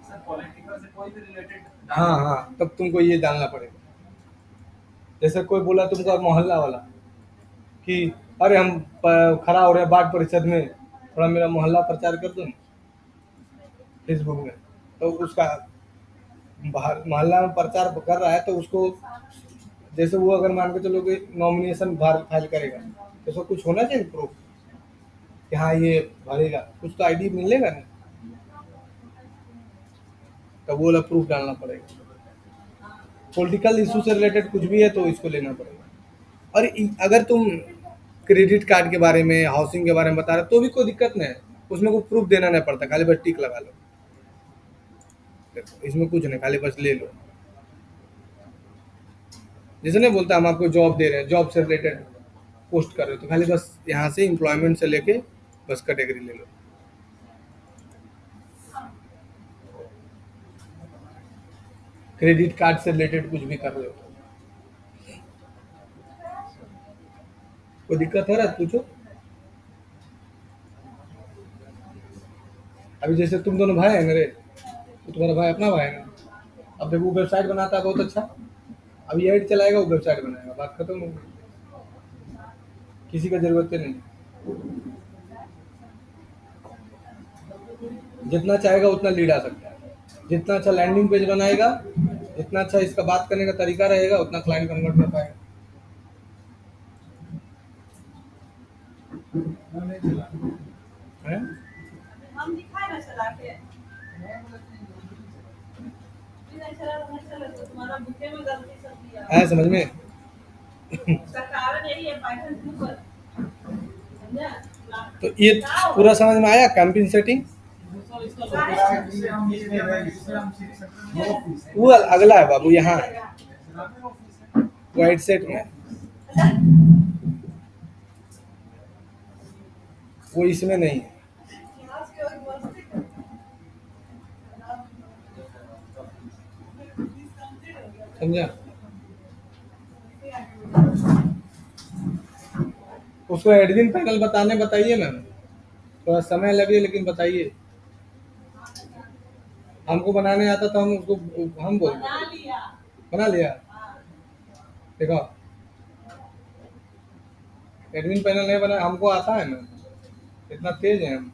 सर पॉलिटिकल से कोई भी रिलेटेड हाँ हाँ, तब तुमको ये डालना पड़ेगा। जैसे कोई बोला तुमको मोहल्ला वाला कि अरे हम खड़ा हो रहे हैं बाढ़ परिषद में, थोड़ा मेरा मोहल्ला प्रचार कर दो ना फेसबुक में, तो उसका बाहर मोहल्ला में प्रचार कर रहा है तो उसको, जैसे वो अगर मान के चलो कि नॉमिनेशन फाइल करेगा तो उसको कुछ होना चाहिए प्रूफ कि हाँ ये भरेगा, कुछ तो आईडी मिलेगा ना, तो वो वाला प्रूफ डालना पड़ेगा। पॉलिटिकल इशू से रिलेटेड कुछ भी है तो इसको लेना पड़ेगा। और अगर तुम क्रेडिट कार्ड के बारे में, हाउसिंग के बारे में बता रहे हो तो भी कोई दिक्कत नहीं है, उसमें कोई प्रूफ देना नहीं पड़ता, खाली बस टिक लगा लो। देखो इसमें कुछ नहीं, खाली बस ले लो। जैसे नहीं बोलता हम आपको जॉब दे रहे हैं, जॉब से रिलेटेड पोस्ट कर रहे हो तो खाली बस यहाँ से एम्प्लॉयमेंट से लेके बस कैटेगरी ले लो। क्रेडिट कार्ड से रिलेटेड कुछ भी कर रहे हो, कोई दिक्कत हो रहा है तो पूछो। अभी जैसे तुम दोनों भाई हैं मेरे, तो तुम्हारा भाई अपना भाई है ना। अब देखो वो वेबसाइट बनाता है बहुत अच्छा, अब ये ऐड चलाएगा वो वेबसाइट बनाएगा, बात खत्म हो गई। किसी का जरूरत ही नहीं। जितना चाहेगा उतना लीड आ सकता है, जितना अच्छा लैंडिंग पेज बनाएगा, जितना अच्छा इसका बात करने का तरीका रहेगा, उतना क्लाइंट कन्वर्ट कर पाएगा। हैं? हम दिखाए ना चला के नहीं चला तो नहीं चला, तो तुम्हारा बुके में गलती सब दिया है समझ में? उसका कारण यही है पाइथन क्यों कर, समझा? तो ये पूरा समझ में आया कैंपिंग सेटिंग? जिससे हम ये कर रहे हैं, जिससे हम सीख सकते हैं, वो फीस है। वो अगला है बाबू, यहाँ है वाइट सेट में, वो इसमें नहीं है, समझा? उसको एडमिन पैनल बताने बताइए मैम, थोड़ा समय लगे लेकिन बताइए। हमको बनाने आता तो हम उसको हम बोल बना लिया। बना लिया। देखो एडमिन पैनल नहीं बना, हमको आता है मैम, इतना तेज है हम।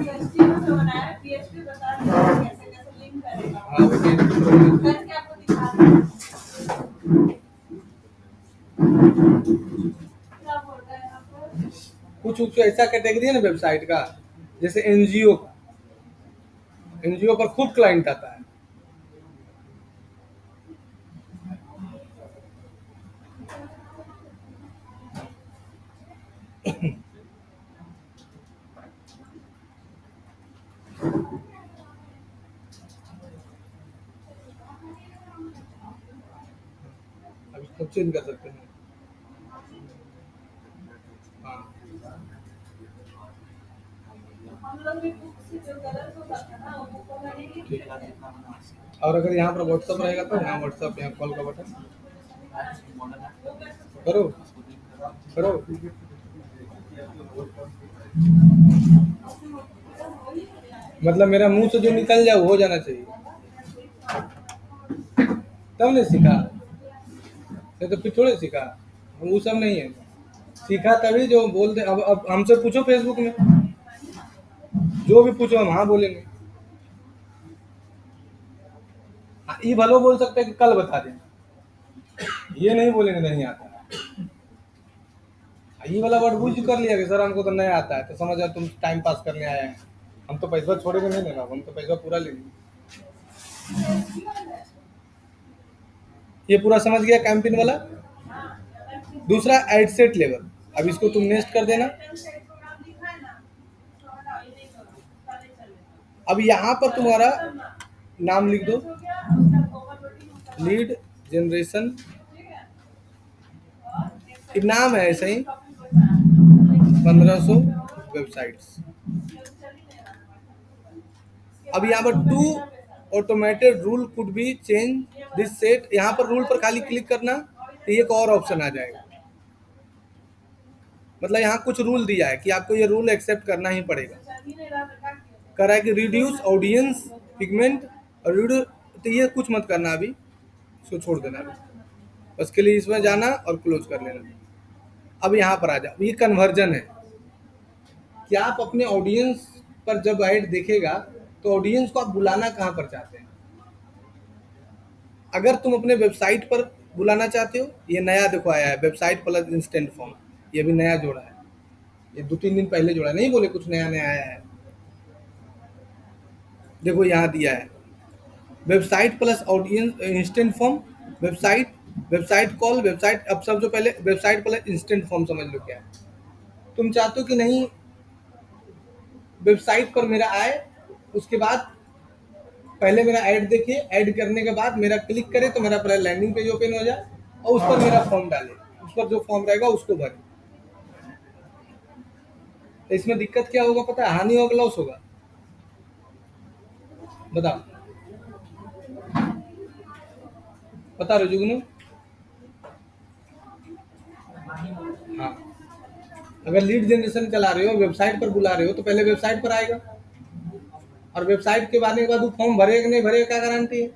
PHP में जो बनाया है, PHP बता दिया कैसे कैसे लिंक करेगा, हाँ वो भी- करके आपको दिखा रहा हूँ। क्या बोल रहा है यहाँ पर? कुछ ऐसा कैटेगरी है ना वेबसाइट का, जैसे एनजीओ का, एनजीओ पर खूब क्लाइंट आता है, अब इसको चेंज कर सकते हैं। हाँ हम लोग भी बुक से जो गलत होता था ना, वो बुक को मैंने ही ठीक है। और अगर यहाँ पर व्हाट्सअप रहेगा तो यहाँ व्हाट्सअप, यहाँ कॉल का बटन करो करो। मतलब मेरा मुंह से जो निकल जाए वो हो जाना चाहिए, तब नहीं सीखा, नहीं तो फिर थोड़े सीखा, वो सब नहीं है। सीखा तभी जो बोल दे। अब हमसे पूछो फेसबुक में, जो भी पूछो हम हाँ बोलेंगे। हाँ, ये भलो बोल सकते हैं कि कल बता दें, ये नहीं बोलेंगे नहीं आता। ये वाला वर्ड यूज कर लिया कि सर हमको तो नहीं आता है, तो समझ जाओ तुम टाइम पास करने आए हैं, हम तो पैसा छोड़ेंगे नहीं लेना, हम तो पैसा पूरा लेंगे। ये पूरा समझ गया कैंपिंग वाला। दूसरा एड सेट लेवल, अब इसको तुम नेक्स्ट कर देना। अब यहाँ पर तुम्हारा नाम लिख दो, लीड जनरेशन, नाम है ऐसा ही 1500 वेबसाइट्स। अब यहाँ पर to automated rule could be change this set, यहाँ पर रूल पर खाली क्लिक करना तो एक और ऑप्शन आ जाएगा। मतलब यहाँ कुछ रूल दिया है कि आपको ये रूल एक्सेप्ट करना ही पड़ेगा। कह रहा है कि रिड्यूस ऑडियंस पिगमेंट और रिड्यूस, तो ये कुछ मत करना अभी, इसको छोड़ देना अभी, उसके लिए इसमें जाना और क्लोज कर लेना। अब यहाँ पर आ जाओ, ये कन्वर्जन है कि आप अपने ऑडियंस पर जब ऐड देखेगा तो ऑडियंस को आप बुलाना कहाँ पर चाहते हैं। अगर तुम अपने वेबसाइट पर बुलाना चाहते हो, ये नया देखो आया है वेबसाइट प्लस इंस्टेंट फॉर्म, ये भी नया जोड़ा है, ये 2-3 दिन पहले जोड़ा, नहीं बोले कुछ नया नया आया है। देखो यहाँ दिया है website plus audience instant form, website, website call, website. अब सब जो पहले वेबसाइट प्लस इंस्टेंट फॉर्म समझ लो क्या है। तुम चाहते हो कि नहीं वेबसाइट पर मेरा आए, उसके बाद पहले मेरा ऐड देखिए, ऐड करने के बाद मेरा क्लिक करे तो मेरा पहले लैंडिंग पेज ओपन हो जाए और उस पर मेरा फॉर्म डाले, उस पर जो फॉर्म रहेगा उसको भरे। तो इसमें दिक्कत क्या होगा पता है, हानि होगा लॉस होगा, बताओ बता रहे जुगनू? हाँ, अगर लीड जनरेशन चला रहे हो, वेबसाइट पर बुला रहे हो, तो पहले वेबसाइट पर आएगा और वेबसाइट के आने के बाद वो फॉर्म भरेगा कि नहीं भरेगा, क्या गारंटी है।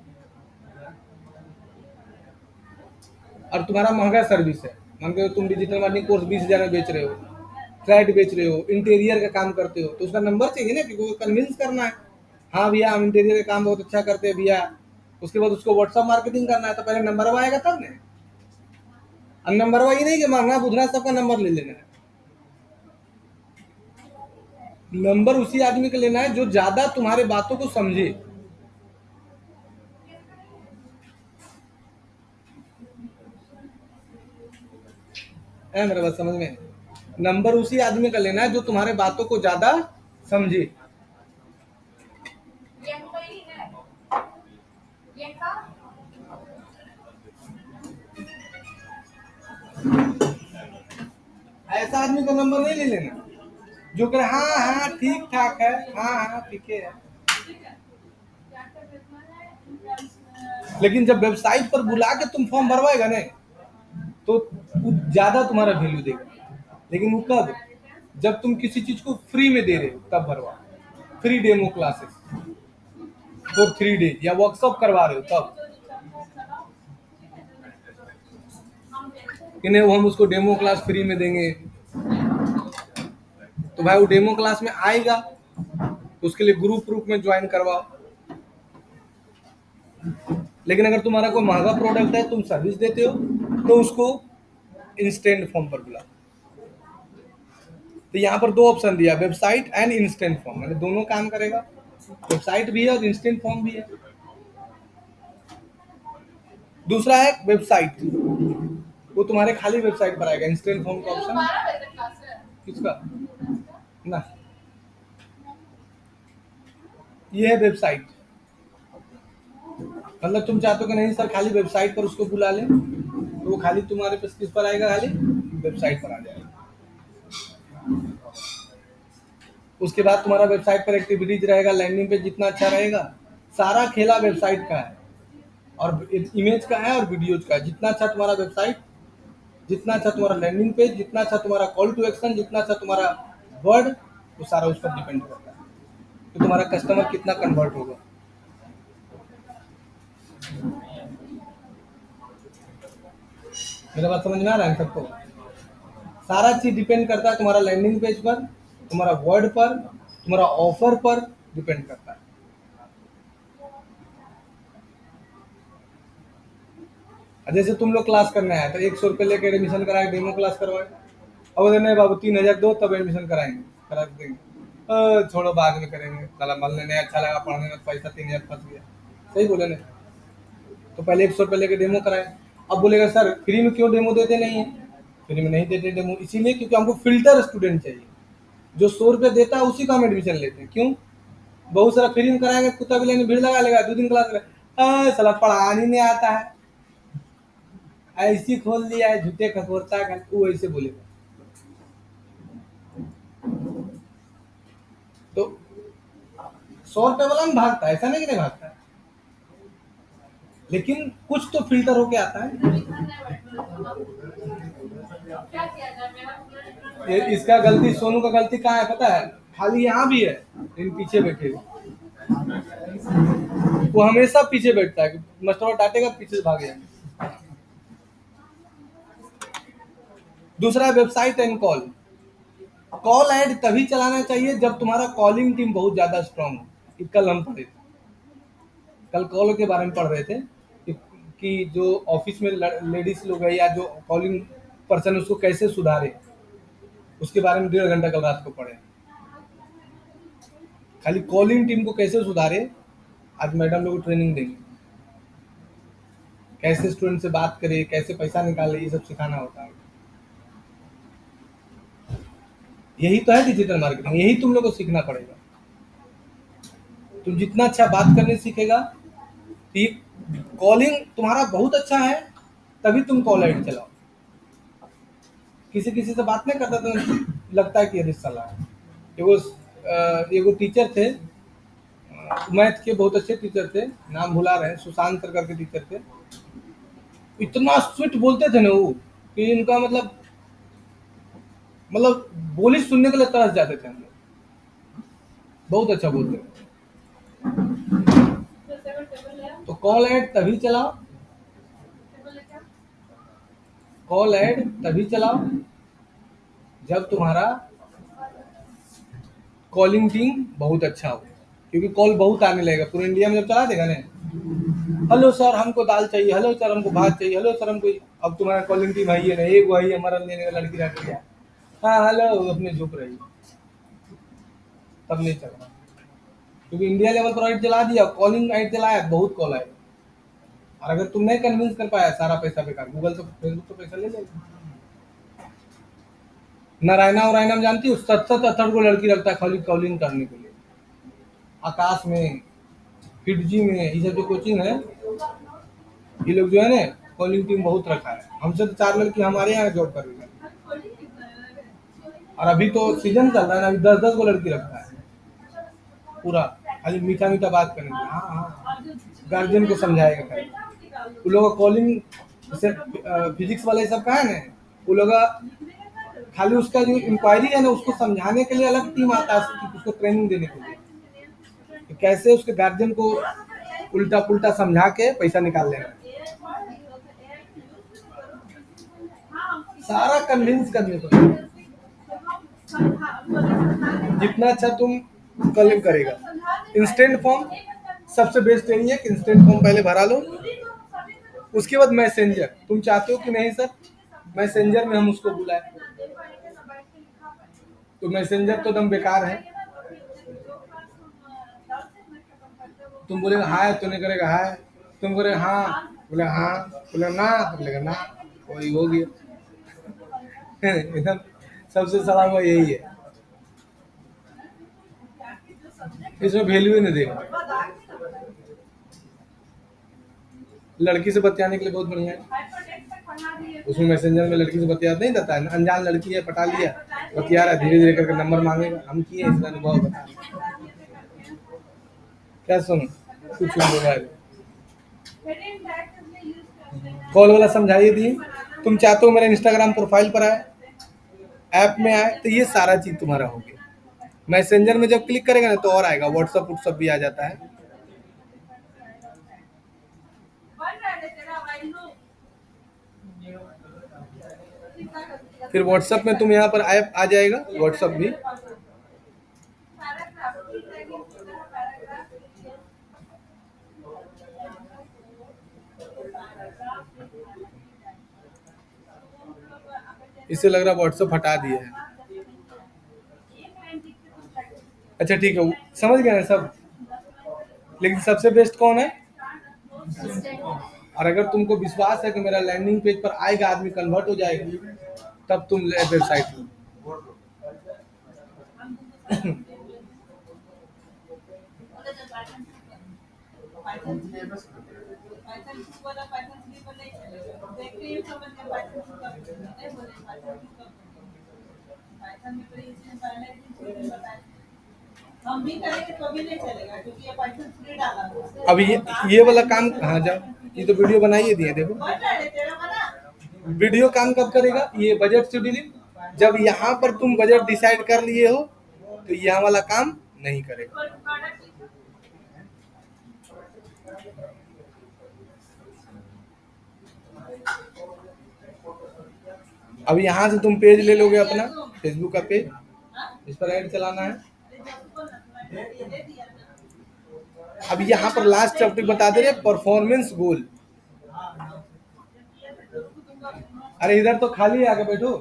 और तुम्हारा महंगा सर्विस है, मान के तुम डिजिटल मार्केटिंग कोर्स 20,000 में बेच रहे हो, फ्लैट बेच रहे हो, इंटीरियर का काम करते हो, तो उसका नंबर चाहिए ना, क्योंकि कन्विंस करना है, हाँ भैया हम इंटीरियर का काम बहुत अच्छा करते हैं भैया। उसके बाद उसको व्हाट्सअप मार्केटिंग करना है, तो पहले नंबर आएगा तब ना। और नंबर ही नहीं कि मांगना बुझना सबका नंबर ले लेना है। नंबर उसी आदमी का लेना है जो ज्यादा तुम्हारे बातों को समझे। मेरे बात समझ में? नंबर उसी आदमी का लेना है जो तुम्हारे बातों को ज्यादा समझे। ऐसा आदमी का नंबर नहीं ले लेना जो करे हाँ हाँ ठीक ठाक है, हाँ हाँ ठीक है, लेकिन जब वेबसाइट पर बुला के तुम फॉर्म भरवाएगा ना तो वो ज्यादा तुम्हारा वैल्यू देगा। लेकिन वो कब? जब तुम किसी चीज को फ्री में दे रहे हो तब भरवा। Free demo classes for 3 days या वर्कशॉप करवा रहे हो तब कि नहीं वो हम उसको डेमो क्लास फ्री में देंगे, तो भाई वो डेमो क्लास में आएगा तो उसके लिए ग्रुप ग्रुप में ज्वाइन करवाओ। लेकिन अगर तुम्हारा कोई महंगा प्रोडक्ट है, तुम सर्विस देते हो, तो उसको इंस्टेंट फॉर्म पर बुलाओ। तो यहाँ पर 2 ऑप्शन दिया, वेबसाइट एंड इंस्टेंट फॉर्म, मतलब दोनों काम करेगा। वेबसाइट भी है और इंस्टेंट फॉर्म भी है। दूसरा है वेबसाइट, वो तुम्हारे खाली वेबसाइट पर आएगा। इंस्टेंट फॉर्म का ऑप्शन किसका ना, ये है वेबसाइट। मतलब तुम चाहते हो कि नहीं सर खाली वेबसाइट पर उसको बुला लें, तो वो खाली तुम्हारे पास किस पर आएगा, खाली वेबसाइट पर आ जाएगा। उसके बाद तुम्हारा वेबसाइट पर एक्टिविटीज रहेगा, लैंडिंग पेज जितना अच्छा रहेगा, सारा खेला वेबसाइट का है और इमेज का है और वीडियोज का है। जितना अच्छा तुम्हारा वेबसाइट, जितना अच्छा तुम्हारा लैंडिंग पेज, जितना अच्छा तुम्हारा कॉल टू एक्शन, जितना अच्छा तुम्हारा वर्ड, वो सारा उस पर डिपेंड करता है तो तुम्हारा कस्टमर कितना कन्वर्ट होगा। मेरा बात समझ में आ रहा है सबको? सारा चीज डिपेंड करता है तुम्हारा लैंडिंग पेज पर, तुम्हारा वर्ड पर, तुम्हारा ऑफर पर डिपेंड करता है। जैसे तुम लोग क्लास करने आए तो 100 रुपये लेके एडमिशन कराए, डेमो क्लास करवाए, अब उधर नहीं बाबू 3,000 दो तब एडमिशन कराएंगे, करा देंगे, छोड़ो बाद में करेंगे, साला मन लेने अच्छा लगा पढ़ने में, पैसा 3,000 फंस गया। सही बोले ना? तो पहले 100 रुपये लेके डेमो कराए, अब बोलेगा सर फ्री में क्यों डेमो देते नहीं है? फ्री में नहीं देते डेमो इसीलिए क्योंकि हमको फिल्टर स्टूडेंट चाहिए, जो 100 रुपये देता है उसी का हम एडमिशन लेते हैं। क्यों? बहुत सारा फ्री में कराएंगे, कुत्ता भी लेने भीड़ लगा लेगा, 2 दिन क्लास में साला पढ़ाने नहीं आता है, ऐसी खोल दिया है झूठे खकोरता है, वो ऐसे बोलेगा। तो 100 रुपये वाला में भागता है, ऐसा नहीं कि नहीं भागता है, लेकिन कुछ तो फिल्टर होके आता है। इसका गलती, सोनू का गलती कहाँ है पता है? खाली यहाँ भी है, इन पीछे बैठे वो हमेशा पीछे बैठता है, मास्टर डांटेगा पीछे से भाग जाएगा। दूसरा website and call. Call add तभी चलाना चाहिए जब तुम्हारा कॉलिंग टीम बहुत ज्यादा स्ट्रांग हो। कल हम पढ़े थे, कल कॉल के बारे में पढ़ रहे थे कि जो ऑफिस में लेडीज लोग है या जो कॉलिंग पर्सन उसको कैसे सुधारे, उसके बारे में 1.5 घंटा कल रात को पढ़े। खाली कॉलिंग टीम को कैसे सुधारे आज मैडम लोग ट्रेनिंग देंगे, कैसे स्टूडेंट से बात करे, कैसे पैसा निकाले, ये सब सिखाना होता है। यही तो है डिजिटल मार्केटिंग, यही तुम लोग को सीखना पड़ेगा। तुम जितना अच्छा बात करने सीखेगा, कॉलिंग तुम्हारा बहुत अच्छा है तभी तुम कॉल ऐड चलाओ। किसी किसी से बात नहीं करता तो लगता है कि अरे साला है। एगो टीचर थे, मैथ के बहुत अच्छे टीचर थे, नाम भुला रहे हैं, सुशांत सर करके टीचर थे। इतना स्वीट बोलते थे ना वो कि इनका मतलब बोली सुनने के लिए तरस जाते थे हम लोग, बहुत अच्छा बोलते थे। तो कॉल ऐड तभी चलाओ, कॉल ऐड तभी चलाओ जब तुम्हारा कॉलिंग टीम बहुत अच्छा हो, क्योंकि कॉल बहुत आने लगेगा पूरे इंडिया में। जब चला देगा ना, हेलो सर हमको दाल चाहिए, हेलो सर हमको भात चाहिए, हेलो सर हमको, अब तुम्हारा कॉलिंग टीम है ही ना, एक वही हमारा लेने का लड़की रख लिया, हाँ हेलो, अपने झुक रही। तब नहीं चल रहा, क्योंकि इंडिया लेवल पर ऑडिट चला दिया, कॉलिंग आइट चलाया, बहुत कॉल आए, और अगर तुम नहीं कन्विंस कर पाया सारा पैसा बेकार, गूगल तो फेसबुक तो पैसा ले लेगा। नारायणा और रायना में जानती हो, 77-78 को लड़की रखता है खाली कॉलिंग करने के लिए, आकाश में, फिटजी में, ये सब जो कोचिंग है, ये लोग जो है ना कॉलिंग टीम बहुत रखा है। हमसे तो 4 लड़की हमारे यहाँ जॉब कर रही है, और अभी तो सीजन चल रहा है ना, अभी 10-10 को लड़की रखता है पूरा, खाली मीठा मीठा बात करेंगे, हाँ हाँ, गार्जियन को समझाएगा खाली। उन लोगों का कॉलिंग जैसे फिजिक्स वाले सब का है ना, उन लोग का खाली उसका जो इंक्वायरी है ना, उसको समझाने के लिए अलग टीम आता है, उसको ट्रेनिंग देने के लिए कि कैसे उसके गार्जियन को उल्टा पुल्टा समझा के पैसा निकाल लेना, सारा कन्विंस करने को। जितना अच्छा तुम कॉलिंग करेगा। इंस्टेंट फॉर्म सबसे बेस्ट यही है कि इंस्टेंट फॉर्म पहले भरा लो, उसके बाद मैसेंजर, तुम चाहते हो कि नहीं सर मैसेंजर में हम उसको बुलाए, तो मैसेंजर तो एकदम बेकार है, तुम बोलेगा हाय तो नहीं करेगा हाय, तुम बोलेगा हाँ, बोले हाँ, बोले ना तो बोलेगा ना, वही हो गया। एकदम सबसे सड़ा हुआ यही है, इसमें वैल्यू ही नहीं देगा। लड़की से बतियाने के लिए बहुत बढ़िया है, उसमें मैसेंजर में लड़की से बतिया नहीं जाता है, अनजान लड़की है, पटा लिया, बतिया रहा, धीरे धीरे करके नंबर मांगेगा, हम किए इसका अनुभव बता, क्या सुन कुछ मोबाइल कॉल वाला समझाइए दी। तुम चाहते हो मेरे इंस्टाग्राम प्रोफाइल पर आए, ऐप में आए, तो ये सारा चीज तुम्हारा हो गया। मैसेंजर में जब क्लिक करेगा ना तो और आएगा, व्हाट्सअप भी आ जाता है। फिर व्हाट्सएप में तुम यहाँ पर ऐप आ जाएगा, व्हाट्सएप भी इससे लग रहा व्हाट्सएप हटा दिया है। अच्छा ठीक है, समझ गए ना सब, लेकिन सबसे बेस्ट कौन है? और अगर तुमको विश्वास है कि मेरा लैंडिंग पेज पर आएगा, आदमी कन्वर्ट हो जाएगा, तब तुम वेबसाइट लो। हम भी करेंगे तो भी नहीं चलेगा, क्योंकि ये पाइथन फ्री डाला हुआ है। अब ये वाला काम कहाँ जाओ, ये तो वीडियो बनाइए दिए, देखो वीडियो काम कब करेगा, ये बजट शेड्यूलिंग, जब यहाँ पर तुम बजट डिसाइड कर लिए हो तो यहाँ वाला काम नहीं करेगा। अब यहाँ से तुम पेज ले लोगे अपना फेसबुक का पेज, इस पर ऐड चलाना है। अब यहाँ पर लास्ट टॉपिक बता दे रहे परफॉर्मेंस गोल। अरे इधर तो खाली है, आके बैठो।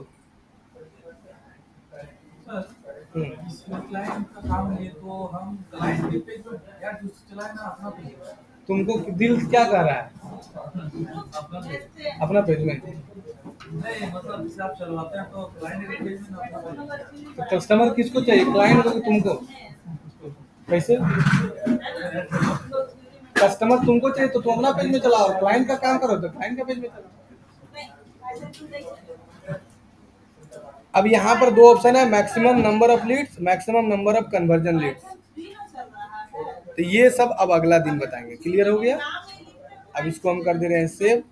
क्लाइंट का काम है तो हम क्लाइंट के पेज पर यार जो चलाए ना अपना पेज, तुमको दिल क्या कर रहा है अपना पेज में? नहीं मतलब जैसे आप चलवाते हैं तो क्लाइंट के पेज में ना अपना पेज। तो कस्टमर किसको चाहिए, क्लाइंट को कि तुमको? कैसे कस्टमर तुमको चाहिए तो तुम अपना पेज में चलाओ, क्लाइंट का काम करो तो क्लाइंट का पेज में चलाओ। अब यहाँ पर 2 ऑप्शन है, maximum number of leads, maximum number of conversion leads. तो ये सब अब अगला दिन बताएंगे। क्लियर हो गया? अब इसको हम कर दे रहे हैं सेव।